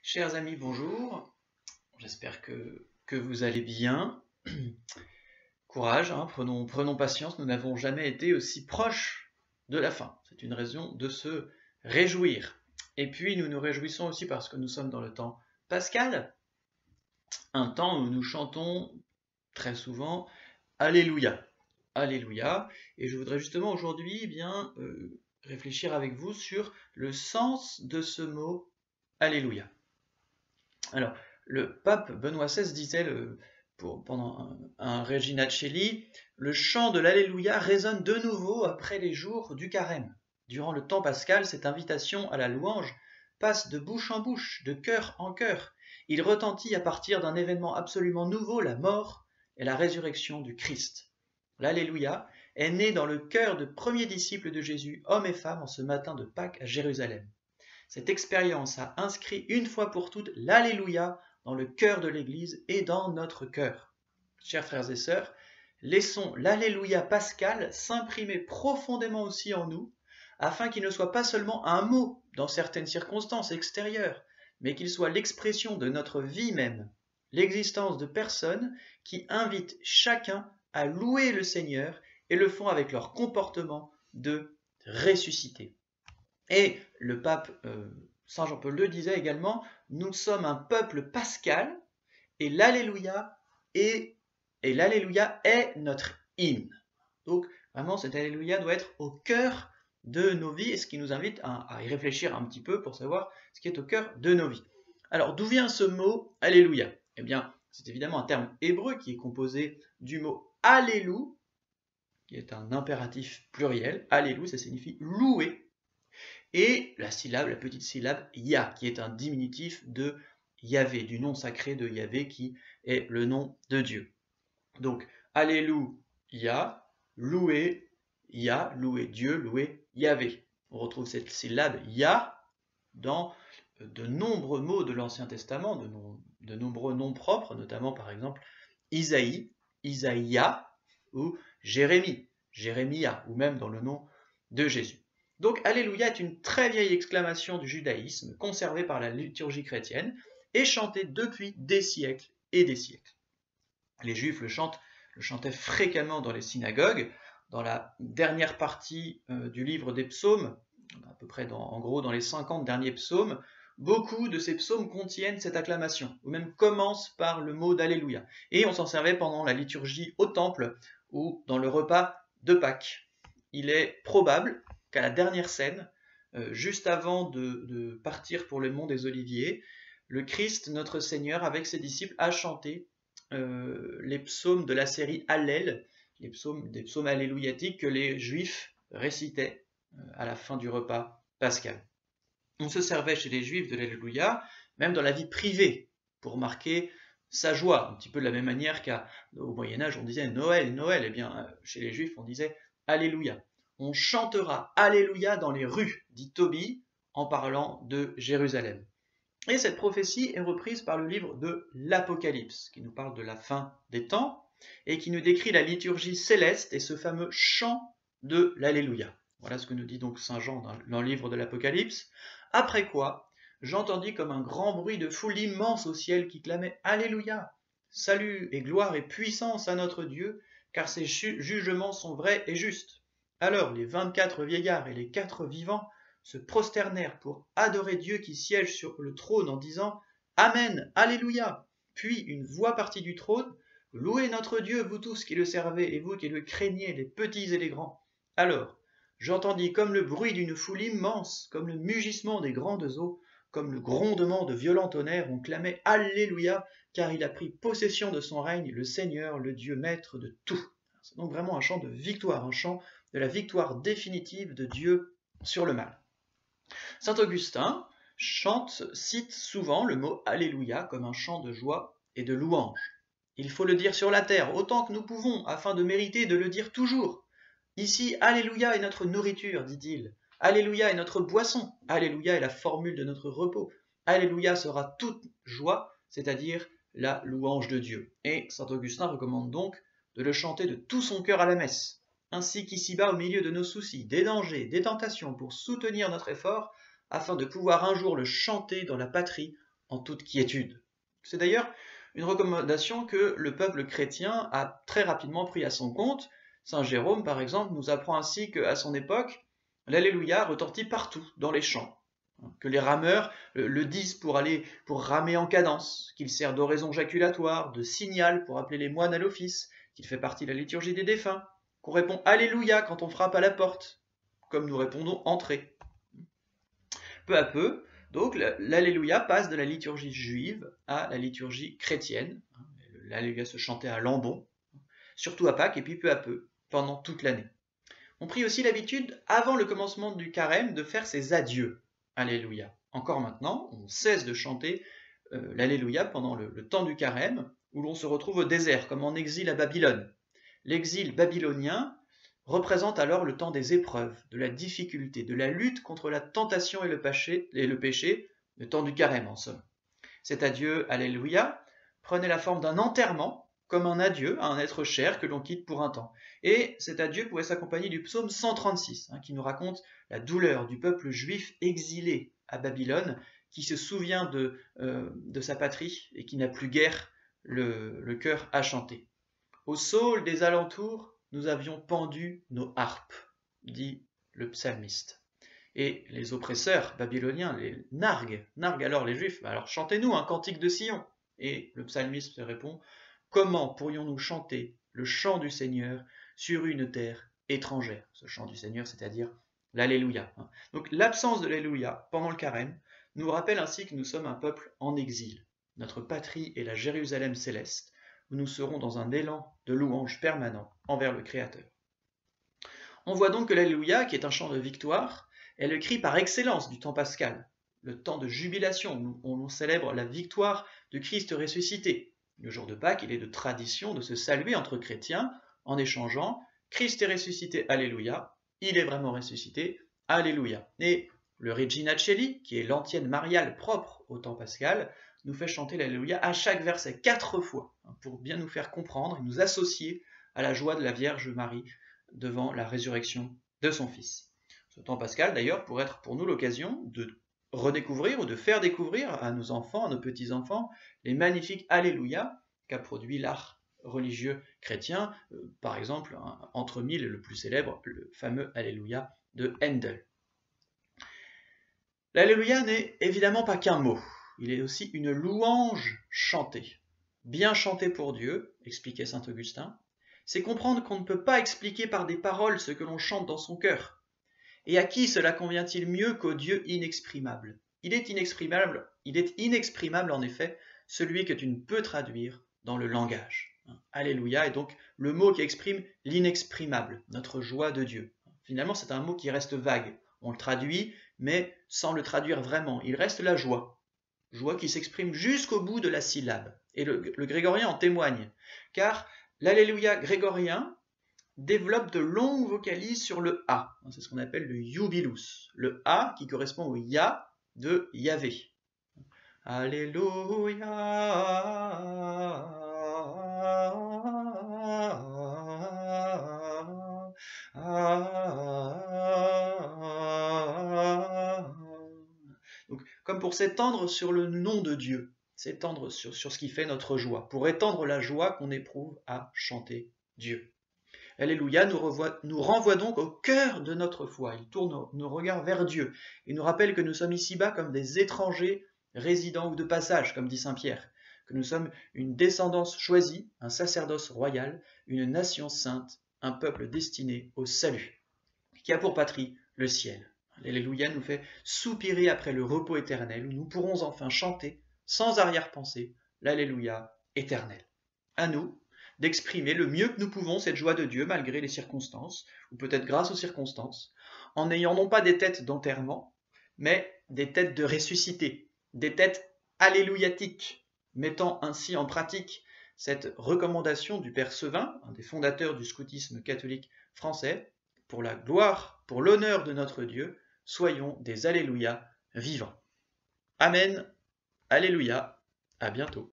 Chers amis, bonjour. J'espère que vous allez bien. Courage, hein, prenons patience, nous n'avons jamais été aussi proches de la fin. C'est une raison de se réjouir. Et puis nous nous réjouissons aussi parce que nous sommes dans le temps pascal, un temps où nous chantons très souvent Alléluia. Alléluia. Et je voudrais justement aujourd'hui réfléchir avec vous sur le sens de ce mot Alléluia. Alors, le pape Benoît XVI disait pendant un Regina Coeli, le chant de l'Alléluia résonne de nouveau après les jours du carême. Durant le temps pascal, cette invitation à la louange passe de bouche en bouche, de cœur en cœur. Il retentit à partir d'un événement absolument nouveau, la mort et la résurrection du Christ. L'Alléluia est né dans le cœur de premiers disciples de Jésus, hommes et femmes, en ce matin de Pâques à Jérusalem. Cette expérience a inscrit une fois pour toutes l'Alléluia dans le cœur de l'Église et dans notre cœur. Chers frères et sœurs, laissons l'Alléluia pascal s'imprimer profondément aussi en nous, afin qu'il ne soit pas seulement un mot dans certaines circonstances extérieures, mais qu'il soit l'expression de notre vie même, l'existence de personnes qui invitent chacun à louer le Seigneur et le font avec leur comportement de ressuscité. Et le pape Saint Jean-Paul II disait également, nous sommes un peuple pascal et l'Alléluia est notre hymne. Donc vraiment cet Alléluia doit être au cœur de nos vies et ce qui nous invite à y réfléchir un petit peu pour savoir ce qui est au cœur de nos vies. Alors d'où vient ce mot Alléluia? Eh bien c'est évidemment un terme hébreu qui est composé du mot Allélu, qui est un impératif pluriel. Allélu, ça signifie louer. Et la petite syllabe Yah, qui est un diminutif de Yahvé, du nom sacré de Yahvé, qui est le nom de Dieu. Donc, Alléluia, louer Yah, louer Dieu, louer Yahvé. On retrouve cette syllabe Yah dans de nombreux mots de l'Ancien Testament, de nombreux noms propres, notamment par exemple Isaïe, Isaïa, ou Jérémie, Jérémia, ou même dans le nom de Jésus. Donc Alléluia est une très vieille exclamation du judaïsme conservée par la liturgie chrétienne et chantée depuis des siècles et des siècles. Les Juifs le chantaient fréquemment dans les synagogues. Dans la dernière partie du livre des psaumes, à peu près en gros dans les 50 derniers psaumes, beaucoup de ces psaumes contiennent cette acclamation, ou même commencent par le mot d'Alléluia. Et on s'en servait pendant la liturgie au temple ou dans le repas de Pâques. Il est probable qu'à la dernière scène, juste avant de partir pour le mont des Oliviers, le Christ, notre Seigneur, avec ses disciples, a chanté les psaumes de la série Hallel, des psaumes alléluiatiques que les Juifs récitaient à la fin du repas pascal. On se servait chez les Juifs de l'Alléluia, même dans la vie privée, pour marquer sa joie, un petit peu de la même manière qu'au Moyen-Âge on disait Noël, Noël, et bien chez les Juifs on disait Alléluia. On chantera Alléluia dans les rues, dit Tobie, en parlant de Jérusalem. Et cette prophétie est reprise par le livre de l'Apocalypse, qui nous parle de la fin des temps, et qui nous décrit la liturgie céleste et ce fameux chant de l'Alléluia. Voilà ce que nous dit donc Saint Jean dans le livre de l'Apocalypse. Après quoi, j'entendis comme un grand bruit de foule immense au ciel qui clamait Alléluia, salut et gloire et puissance à notre Dieu, car ses jugements sont vrais et justes. Alors les 24 vieillards et les 4 vivants se prosternèrent pour adorer Dieu qui siège sur le trône en disant « Amen, Alléluia !» Puis une voix partit du trône « Louez notre Dieu, vous tous qui le servez, et vous qui le craignez, les petits et les grands. » Alors j'entendis comme le bruit d'une foule immense, comme le mugissement des grandes eaux, comme le grondement de violents tonnerres, on clamait « Alléluia !» car il a pris possession de son règne, le Seigneur, le Dieu maître de tout. C'est donc vraiment un chant de victoire, un chant de la victoire définitive de Dieu sur le mal. Saint Augustin cite souvent le mot Alléluia comme un chant de joie et de louange. Il faut le dire sur la terre autant que nous pouvons, afin de mériter de le dire toujours. Ici, Alléluia est notre nourriture, dit-il. Alléluia est notre boisson. Alléluia est la formule de notre repos. Alléluia sera toute joie, c'est-à-dire la louange de Dieu. Et Saint Augustin recommande donc de le chanter de tout son cœur à la messe, ainsi qu'ici-bas au milieu de nos soucis, des dangers, des tentations, pour soutenir notre effort, afin de pouvoir un jour le chanter dans la patrie en toute quiétude. C'est d'ailleurs une recommandation que le peuple chrétien a très rapidement pris à son compte. Saint Jérôme, par exemple, nous apprend ainsi qu'à son époque, l'Alléluia retentit partout, dans les champs, que les rameurs le disent pour ramer en cadence, qu'il sert d'oraison jaculatoire, de signal pour appeler les moines à l'office, qu'il fait partie de la liturgie des défunts, qu'on répond Alléluia quand on frappe à la porte, comme nous répondons Entrez. Peu à peu, donc, l'Alléluia passe de la liturgie juive à la liturgie chrétienne. L'Alléluia se chantait à Lambon, surtout à Pâques, et puis peu à peu, pendant toute l'année. On prit aussi l'habitude, avant le commencement du carême, de faire ses adieux. Alléluia. Encore maintenant, on cesse de chanter l'Alléluia pendant le temps du carême, où l'on se retrouve au désert, comme en exil à Babylone. L'exil babylonien représente alors le temps des épreuves, de la difficulté, de la lutte contre la tentation et le péché, le temps du carême en somme. Cet adieu, Alléluia, prenait la forme d'un enterrement, comme un adieu à un être cher que l'on quitte pour un temps. Et cet adieu pouvait s'accompagner du psaume 136, qui nous raconte la douleur du peuple juif exilé à Babylone, qui se souvient de sa patrie et qui n'a plus guère le cœur à chanter. Au saule des alentours, nous avions pendu nos harpes, dit le psalmiste. Et les oppresseurs babyloniens les narguent alors les Juifs. Alors chantez-nous un cantique de Sion. Et le psalmiste répond, comment pourrions-nous chanter le chant du Seigneur sur une terre étrangère? Ce chant du Seigneur, c'est-à-dire l'Alléluia. Donc l'absence de l'Alléluia pendant le carême nous rappelle ainsi que nous sommes un peuple en exil. Notre patrie est la Jérusalem céleste, où nous serons dans un élan de louange permanent envers le Créateur. On voit donc que l'Alléluia, qui est un chant de victoire, est le cri par excellence du temps pascal, le temps de jubilation où on célèbre la victoire de Christ ressuscité. Le jour de Pâques, il est de tradition de se saluer entre chrétiens en échangeant « Christ est ressuscité, Alléluia », il est vraiment ressuscité, Alléluia. Et le Regina Coeli, qui est l'antienne mariale propre au temps pascal, nous fait chanter l'Alléluia à chaque verset 4 fois, pour bien nous faire comprendre et nous associer à la joie de la Vierge Marie devant la résurrection de son Fils. Ce temps pascal, d'ailleurs, pourrait être pour nous l'occasion de redécouvrir ou de faire découvrir à nos enfants, à nos petits-enfants, les magnifiques Alléluia qu'a produit l'art religieux chrétien, par exemple, entre mille, le plus célèbre, le fameux Alléluia de Handel. L'Alléluia n'est évidemment pas qu'un mot. Il est aussi une louange chantée. Bien chanter pour Dieu, expliquait saint Augustin, c'est comprendre qu'on ne peut pas expliquer par des paroles ce que l'on chante dans son cœur. Et à qui cela convient-il mieux qu'au Dieu inexprimable? Il est inexprimable en effet, celui que tu ne peux traduire dans le langage. Alléluia est donc le mot qui exprime l'inexprimable, notre joie de Dieu. Finalement, c'est un mot qui reste vague. On le traduit, mais sans le traduire vraiment. Il reste la joie. Joie qui s'exprime jusqu'au bout de la syllabe. Et le grégorien en témoigne, car l'Alléluia grégorien développe de longues vocalises sur le A. C'est ce qu'on appelle le Jubilus. Le A qui correspond au Ya de Yahvé. Alléluia. Donc, comme pour s'étendre sur le nom de Dieu, s'étendre sur ce qui fait notre joie, pour étendre la joie qu'on éprouve à chanter Dieu. Alléluia nous renvoie donc au cœur de notre foi. Il tourne nos regards vers Dieu et nous rappelle que nous sommes ici-bas comme des étrangers résidents ou de passage, comme dit saint Pierre, que nous sommes une descendance choisie, un sacerdoce royal, une nation sainte, un peuple destiné au salut, qui a pour patrie le ciel. L'Alléluia nous fait soupirer après le repos éternel, où nous pourrons enfin chanter, sans arrière-pensée, l'Alléluia éternel. À nous d'exprimer le mieux que nous pouvons cette joie de Dieu, malgré les circonstances, ou peut-être grâce aux circonstances, en n'ayant non pas des têtes d'enterrement, mais des têtes de ressuscité, des têtes alléluiatiques, mettant ainsi en pratique cette recommandation du Père Sevin, un des fondateurs du scoutisme catholique français, pour la gloire, pour l'honneur de notre Dieu, soyons des Alléluia vivants. Amen, Alléluia, à bientôt.